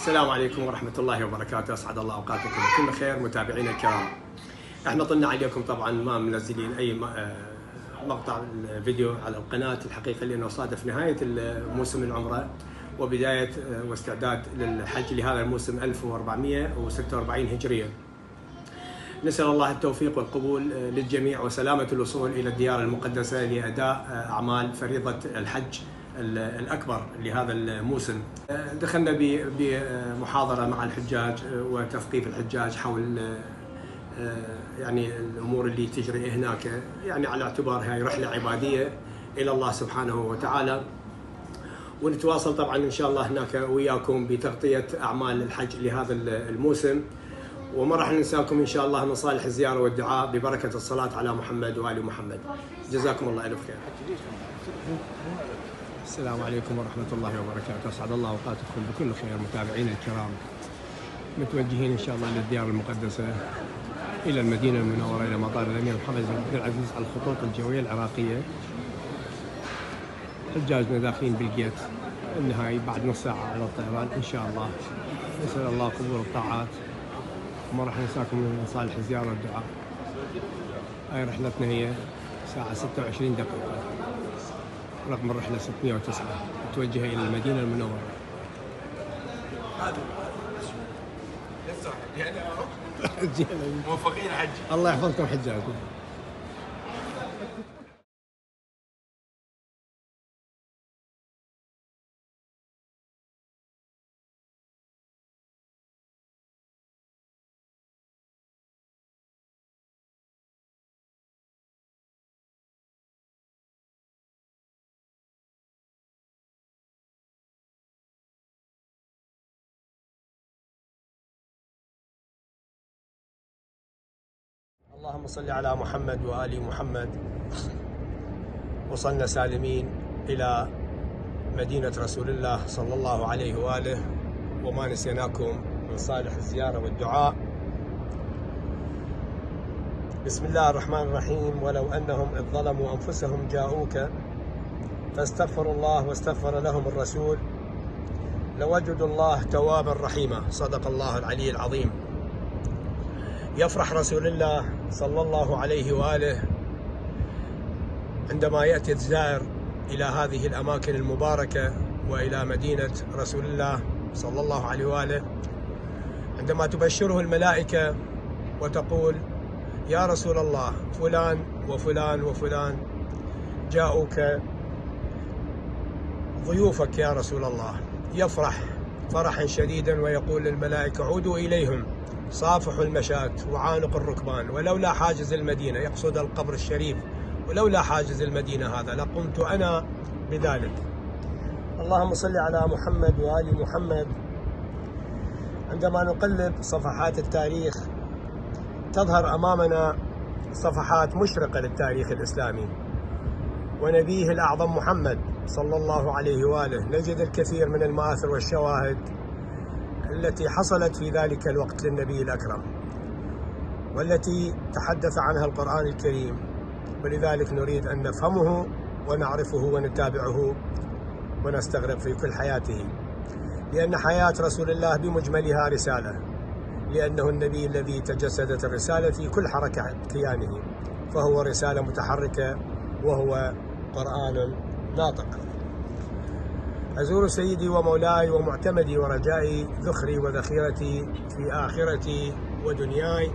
السلام عليكم ورحمة الله وبركاته، أسعد الله أوقاتكم بكل خير متابعينا الكرام. احنا طلنا عليكم طبعا ما منزلين أي مقطع الفيديو على القناة الحقيقة، لأنه صادف نهاية موسم العمرة وبداية واستعداد للحج لهذا الموسم 1446 هجرية. نسأل الله التوفيق والقبول للجميع وسلامة الوصول إلى الديار المقدسة لأداء أعمال فريضة الحج الأكبر لهذا الموسم. دخلنا بمحاضرة مع الحجاج وتثقيف الحجاج حول يعني الأمور اللي تجري هناك، يعني على اعتبار هاي رحلة عبادية إلى الله سبحانه وتعالى. ونتواصل طبعا إن شاء الله هناك وياكم بتغطية أعمال الحج لهذا الموسم، وما راح ننساكم إن شاء الله من صالح الزيارة والدعاء ببركة الصلاة على محمد وآل محمد. جزاكم الله ألف خير. السلام عليكم ورحمة الله وبركاته، أسعد الله أوقاتكم بكل خير متابعينا الكرام. متوجهين إن شاء الله للديار المقدسة إلى المدينة المنورة، إلى مطار الأمير محمد بن عبد العزيز على الخطوط الجوية العراقية. حجاجنا داخلين بالجيت النهائي بعد نص ساعة على الطيران إن شاء الله. نسأل الله قبول الطاعات، وما راح ننساكم من صالح الزيارة والدعاء. هاي رحلتنا هي ساعة 26 دقيقة، رقم الرحلة 609، متوجهة إلى المدينة المنورة. موفقين حج. الله يحفظكم حجاجكم. اللهم صل على محمد وآل محمد. وصلنا سالمين إلى مدينة رسول الله صلى الله عليه وآله، وما نسيناكم من صالح الزيارة والدعاء. بسم الله الرحمن الرحيم. ولو أنهم إذ ظلموا أنفسهم جاءوك فاستغفروا الله واستغفر لهم الرسول لوجدوا الله توابا رحيما. صدق الله العلي العظيم. يفرح رسول الله صلى الله عليه وآله عندما يأتي الزائر إلى هذه الأماكن المباركة وإلى مدينة رسول الله صلى الله عليه وآله، عندما تبشره الملائكة وتقول يا رسول الله فلان وفلان وفلان جاءوك ضيوفك يا رسول الله. يفرح فرحا شديدا ويقول للملائكة عودوا إليهم، صافحوا المشاة وعانقوا الركبان، ولولا حاجز المدينة، يقصد القبر الشريف، ولولا حاجز المدينة هذا لقمت أنا بذلك. اللهم صل على محمد وآل محمد. عندما نقلب صفحات التاريخ تظهر أمامنا صفحات مشرقة للتاريخ الإسلامي ونبيه الأعظم محمد صلى الله عليه وآله. نجد الكثير من المآثر والشواهد التي حصلت في ذلك الوقت للنبي الأكرم، والتي تحدث عنها القرآن الكريم، ولذلك نريد أن نفهمه ونعرفه ونتابعه ونستغرق في كل حياته، لأن حياة رسول الله بمجملها رسالة، لأنه النبي الذي تجسدت الرسالة في كل حركة كيانه، فهو رسالة متحركة وهو قرآن ناطق. أزور سيدي ومولاي ومعتمدي ورجائي، ذخري وذخيرتي في آخرتي ودنياي،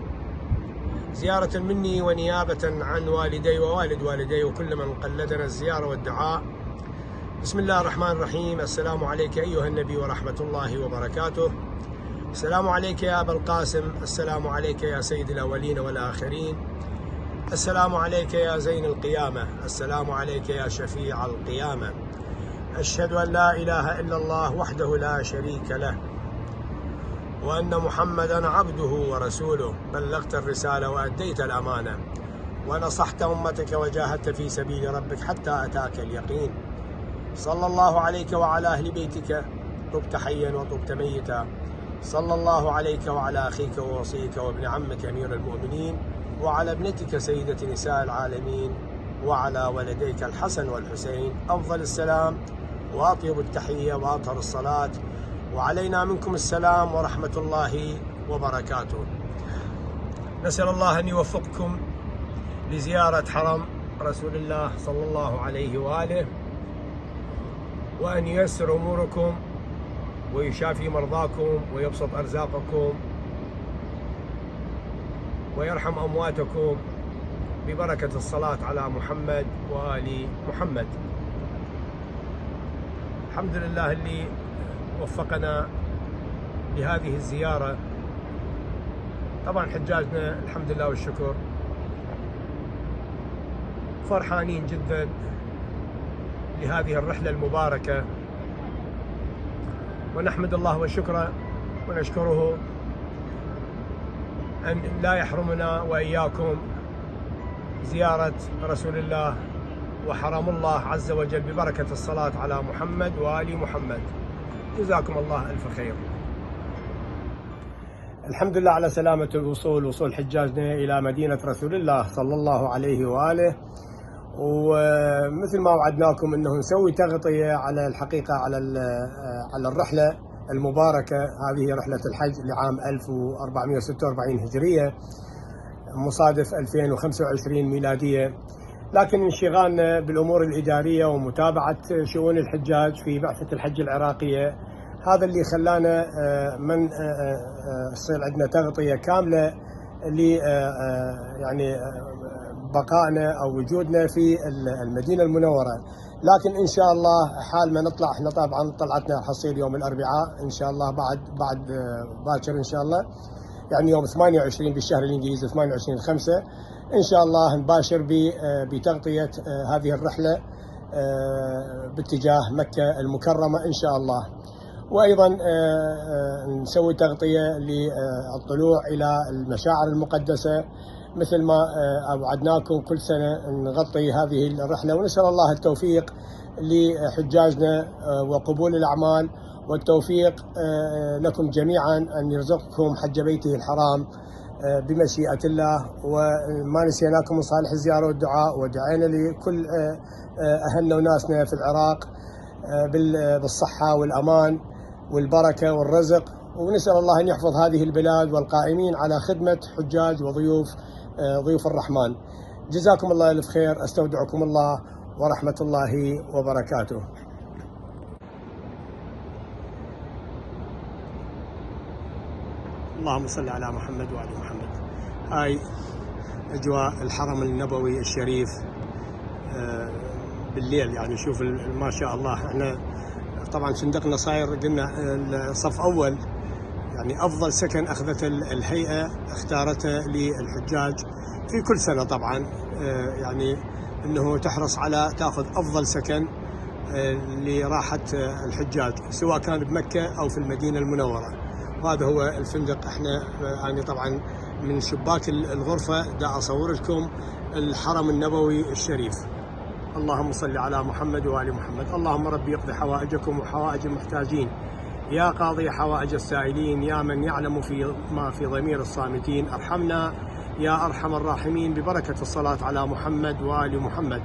زيارة مني ونيابة عن والدي ووالد والدي وكل من قلدنا الزيارة والدعاء. بسم الله الرحمن الرحيم. السلام عليك أيها النبي ورحمة الله وبركاته. السلام عليك يا أبا القاسم. السلام عليك يا سيد الأولين والآخرين. السلام عليك يا زين القيامة. السلام عليك يا شفيع القيامة. أشهد أن لا إله إلا الله وحده لا شريك له، وأن محمدا عبده ورسوله. بلغت الرسالة وأديت الأمانة ونصحت أمتك وجاهدت في سبيل ربك حتى أتاك اليقين. صلى الله عليك وعلى أهل بيتك، طبت حيا وطبت ميتا. صلى الله عليك وعلى أخيك ووصيك وابن عمك أمير المؤمنين، وعلى ابنتك سيدة نساء العالمين، وعلى ولديك الحسن والحسين. أفضل السلام وأطيب التحية وأطهر الصلاة وعلينا منكم السلام ورحمة الله وبركاته. نسأل الله أن يوفقكم لزيارة حرم رسول الله صلى الله عليه وآله، وأن ييسر أموركم ويشافي مرضاكم ويبسط أرزاقكم ويرحم أمواتكم ببركة الصلاة على محمد وآل محمد. الحمد لله اللي وفقنا لهذه الزيارة. طبعا حجاجنا الحمد لله والشكر فرحانين جدا لهذه الرحلة المباركة، ونحمد الله وشكره ونشكره أن لا يحرمنا وإياكم زيارة رسول الله وحرم الله عز وجل ببركة الصلاة على محمد وآل محمد. جزاكم الله ألف خير. الحمد لله على سلامة الوصول، وصول حجاجنا إلى مدينة رسول الله صلى الله عليه وآله. ومثل ما وعدناكم أنه نسوي تغطية على الحقيقة على الرحلة المباركة. هذه رحلة الحج لعام 1446 هجرية مصادف 2025 ميلادية، لكن انشغالنا بالأمور الإدارية ومتابعة شؤون الحجاج في بعثة الحج العراقية هذا اللي خلانا من تصير عندنا تغطية كاملة ل يعني بقائنا أو وجودنا في المدينة المنورة. لكن إن شاء الله حال ما نطلع، احنا طبعا طلعتنا حصير يوم الأربعاء إن شاء الله، بعد باكر إن شاء الله، يعني يوم 28 بالشهر الإنجليزي 28/5 إن شاء الله نباشر بتغطية هذه الرحلة باتجاه مكة المكرمة إن شاء الله. وأيضا نسوي تغطية للطلوع إلى المشاعر المقدسة مثل ما وعدناكم كل سنة نغطي هذه الرحلة، ونسأل الله التوفيق لحجاجنا وقبول الأعمال، والتوفيق لكم جميعا أن يرزقكم حج بيته الحرام بمشيئة الله. وما نسيناكم من صالح الزيارة والدعاء، ودعينا لكل أهلنا وناسنا في العراق بالصحة والأمان والبركة والرزق، ونسأل الله أن يحفظ هذه البلاد والقائمين على خدمة حجاج وضيوف الرحمن. جزاكم الله ألف خير. أستودعكم الله ورحمة الله وبركاته. اللهم صل على محمد وآل محمد. هاي أجواء الحرم النبوي الشريف بالليل، يعني شوف ما شاء الله. احنا طبعا فندقنا صاير قلنا صف أول، يعني أفضل سكن أخذت الهيئة اختارته للحجاج في كل سنة طبعا، يعني أنه تحرص على تأخذ أفضل سكن لراحة الحجاج سواء كان بمكة أو في المدينة المنورة. وهذا هو الفندق. احنا يعني طبعا من شباك الغرفة دا أصور لكم الحرم النبوي الشريف. اللهم صل على محمد وآل محمد. اللهم ربي يقضي حوائجكم وحوائج المحتاجين، يا قاضي حوائج السائلين، يا من يعلم ما في ضمير الصامتين. ارحمنا يا أرحم الراحمين ببركة الصلاة على محمد وآل محمد.